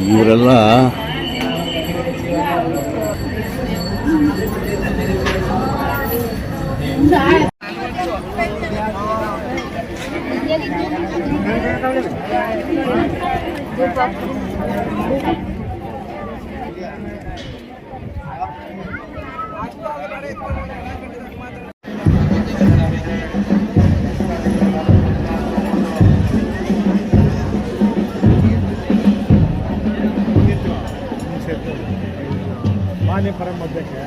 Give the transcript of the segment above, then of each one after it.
ಇವರೆಲ್ಲ ಮಾನ್ಯ ಪರ ಮಧ್ಯಕ್ಕೆ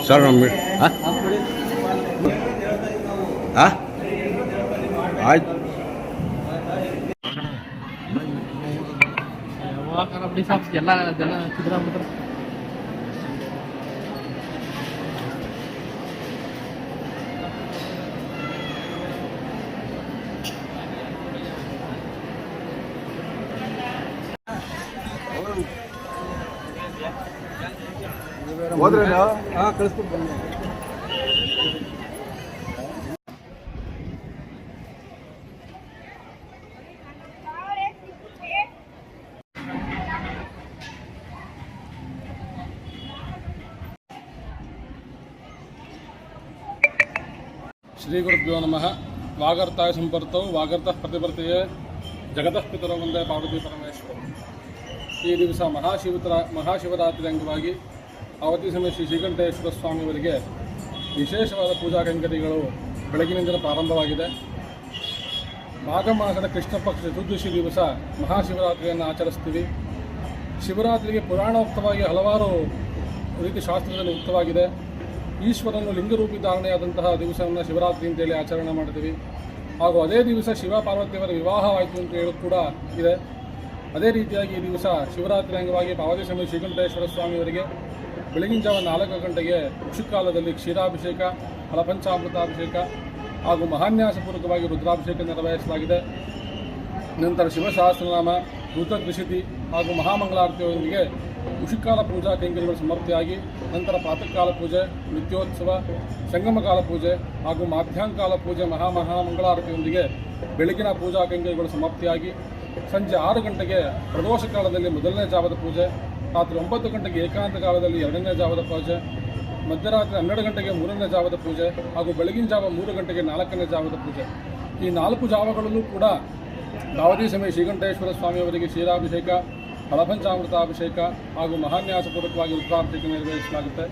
ಸರ್ ನಮ್ಮ ಆಯ್ತು ಎಲ್ಲ ಜನ ಸಿದ್ದರಾಮಯ್ಯ ಹೋದ್ರೆ ಕಳಿಸ್ಬಿಟ್ಟು ಬಂದ ಶ್ರೀ ಗುರುಭ್ಯೋ ನಮಃ. ವಾಗರ್ತಾಯ ಸಂಪರ್ತವು ವಾಗರ್ತಃ ಪ್ರತಿಪರ್ತೆಯೇ ಜಗತಃ ಪಿತರೋ ವಂದೇ ಪಾರ್ವತಿ ಪರಮೇಶ್ವರ. ಈ ದಿವಸ ಮಹಾಶಿವರಾತ್ರಿ ಅಂಗವಾಗಿ ಅವಧಿ ಸಮಯ ಶ್ರೀ ಶ್ರೀಕಂಠೇಶ್ವರ ಸ್ವಾಮಿಯವರಿಗೆ ವಿಶೇಷವಾದ ಪೂಜಾ ಕೈಂಕರ್ಯಗಳು ಬೆಳಗಿನಿಂದ ಪ್ರಾರಂಭವಾಗಿದೆ. ಮಾಘ ಮಾಸದ ಕೃಷ್ಣ ಪಕ್ಷ ಚತುರ್ದಶಿ ದಿವಸ ಮಹಾಶಿವರಾತ್ರಿಯನ್ನು ಆಚರಿಸ್ತೀವಿ. ಶಿವರಾತ್ರಿಗೆ ಪುರಾಣೋಕ್ತವಾಗಿ ಹಲವಾರು ರೀತಿ ಶಾಸ್ತ್ರದಲ್ಲಿ ಉಕ್ತವಾಗಿದೆ. ಈಶ್ವರನು ಲಿಂಗರೂಪಿ ಧಾರಣೆಯಾದಂತಹ ದಿವಸವನ್ನು ಶಿವರಾತ್ರಿ ಅಂತೇಳಿ ಆಚರಣೆ ಮಾಡ್ತೀವಿ. ಹಾಗೂ ಅದೇ ದಿವಸ ಶಿವ ಪಾರ್ವತಿಯವರ ವಿವಾಹವಾಯಿತು ಅಂತ ಹೇಳಿ ಕೂಡ ಇದೆ. ಅದೇ ರೀತಿಯಾಗಿ ಈ ದಿವಸ ಶಿವರಾತ್ರಿ ಅಂಗವಾಗಿ ಪಾವತಿ ಸಮಯ ಶ್ರೀಕಂಠೇಶ್ವರ ಸ್ವಾಮಿಯವರಿಗೆ ಬೆಳಗಿನ ಜಾವ 4 ಗಂಟೆಗೆ ಉಷುಕಾಲದಲ್ಲಿ ಕ್ಷೀರಾಭಿಷೇಕ, ಫಲಪಂಚಾಮೃತಾಭಿಷೇಕ ಹಾಗೂ ಮಹಾನ್ಯಾಸಪೂರ್ವಕವಾಗಿ ರುದ್ರಾಭಿಷೇಕ ನೆರವೇರಿಸಲಾಗಿದೆ. ನಂತರ ಶಿವಸಹಸ್ರನಾಮ, ಋತಕೃಷಿತಿ ಹಾಗೂ ಮಹಾಮಂಗಳಾರತಿಯೊಂದಿಗೆ ಉಷುಕಾಲ ಪೂಜಾ ಕೈಂಕರ್ಯಗಳು ಸಮರ್ಪಿಯಾಗಿ ನಂತರ ಪ್ರಾತಃಕಾಲ ಪೂಜೆ, ನಿತ್ಯೋತ್ಸವ, ಸಂಗಮಕಾಲ ಪೂಜೆ ಹಾಗೂ ಮಾಧ್ಯಾಂಕಾಲ ಪೂಜೆ ಮಹಾಮಂಗಳಾರತಿಯೊಂದಿಗೆ ಬೆಳಗಿನ ಪೂಜಾ ಕೈಂಕರ್ಯಗಳು ಸಮಾಪ್ತಿಯಾಗಿ ಸಂಜೆ 6 ಗಂಟೆಗೆ ಪ್ರದೋಷ ಕಾಲದಲ್ಲಿ ಮೊದಲನೇ ಜಾವದ ಪೂಜೆ, ರಾತ್ರಿ 9 ಗಂಟೆಗೆ ಏಕಾಂತ ಕಾಲದಲ್ಲಿ 2ನೇ ಜಾವದ ಪೂಜೆ, ಮಧ್ಯರಾತ್ರಿ 12 ಗಂಟೆಗೆ 3ನೇ ಜಾವದ ಪೂಜೆ ಹಾಗೂ ಬೆಳಗಿನ ಜಾವ 3 ಗಂಟೆಗೆ 4ನೇ ಜಾವದ ಪೂಜೆ. ಈ 4 ಜಾವಗಳಲ್ಲೂ ಕೂಡ ದಾವದಿ ಸಮಯ ಶ್ರೀಕಂಠೇಶ್ವರ ಸ್ವಾಮಿಯವರಿಗೆ ಕ್ಷೀರಾಭಿಷೇಕ, ಫಲಪಂಚಾಮೃತಾಭಿಷೇಕ ಹಾಗೂ ಮಹಾನ್ಯಾಸಪೂರ್ವಕವಾಗಿ ರುದ್ರಾಭಿಷೇಕ ನೆರವೇರಿಸಲಾಗುತ್ತೆ.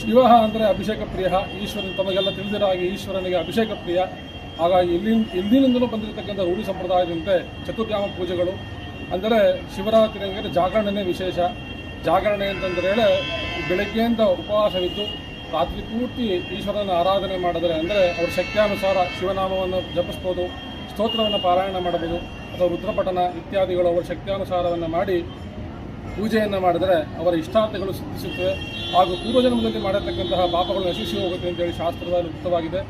ಶಿವ ಅಂದರೆ ಅಭಿಷೇಕ ಪ್ರಿಯ, ಈಶ್ವರನ ತಮಗೆಲ್ಲ ತಿಳಿದಿರೋ ಹಾಗೆ ಈಶ್ವರನಿಗೆ ಅಭಿಷೇಕ ಪ್ರಿಯ. ಹಾಗಾಗಿ ಇಂದಿನಿಂದಲೂ ಬಂದಿರತಕ್ಕಂಥ ರೂಢಿ ಸಂಪ್ರದಾಯದಂತೆ ಚತುರ್ಯಾಮ ಪೂಜೆಗಳು ಅಂದರೆ ಶಿವರಾತ್ರಿ ಅಂದರೆ ಜಾಗರಣೆನೇ ವಿಶೇಷ. ಜಾಗರಣೆ ಅಂತಂದರೆ ಬೆಳಗ್ಗೆಯಿಂದ ಉಪವಾಸವಿದ್ದು ರಾತ್ರಿ ಪೂರ್ತಿ ಈಶ್ವರನ ಆರಾಧನೆ ಮಾಡಿದರೆ ಅಂದರೆ ಅವರ ಶಕ್ತಿಯಾನುಸಾರ ಶಿವನಾಮವನ್ನು ಜಪಿಸ್ಬೋದು, ಸ್ತೋತ್ರವನ್ನು ಪಾರಾಯಣ ಮಾಡಬಹುದು ಅಥವಾ ರುದ್ರಪಠನ ಇತ್ಯಾದಿಗಳು ಅವರ ಶಕ್ತಿಯಾನುಸಾರವನ್ನು ಮಾಡಿ ಪೂಜೆಯನ್ನು ಮಾಡಿದರೆ ಅವರ ಇಷ್ಟಾರ್ಥಗಳು ಸಿದ್ಧಿಸುತ್ತವೆ ಹಾಗೂ ಪೂರ್ವಜನ್ಮದಲ್ಲಿ ಮಾಡಿರ್ತಕ್ಕಂತಹ ಪಾಪಗಳು ನಶಿಸಿ ಹೋಗುತ್ತೆ ಅಂತೇಳಿ ಶಾಸ್ತ್ರದಲ್ಲಿ ಉಕ್ತವಾಗಿದೆ.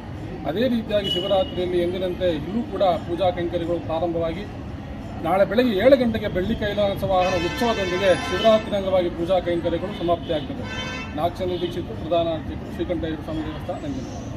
ಅದೇ ರೀತಿಯಾಗಿ ಶಿವರಾತ್ರಿಯಲ್ಲಿ ಎಂದಿನಂತೆ ಇಲ್ಲೂ ಕೂಡ ಪೂಜಾ ಕೈಂಕರ್ಯಗಳು ಪ್ರಾರಂಭವಾಗಿ ನಾಳೆ ಬೆಳಗ್ಗೆ 7 ಗಂಟೆಗೆ ಬೆಳ್ಳಿ ಕೈಲಾಸ ವಾಹನ ಉತ್ಸವದೊಂದಿಗೆ ಶಿವರಾತ್ರಿ ಅಂಗವಾಗಿ ಪೂಜಾ ಕೈಂಕರ್ಯಗಳು ಸಮಾಪ್ತಿಯಾಗ್ತದೆ. ನಾಗಚಂದ್ರ ದೀಕ್ಷಿತರು, ಪ್ರಧಾನ ಅರ್ಚಕರು, ಶ್ರೀಕಂಠೇಶ್ವರ ಸ್ವಾಮಿ ದೇವಸ್ಥಾನ, ನಂಜನಗೂಡು.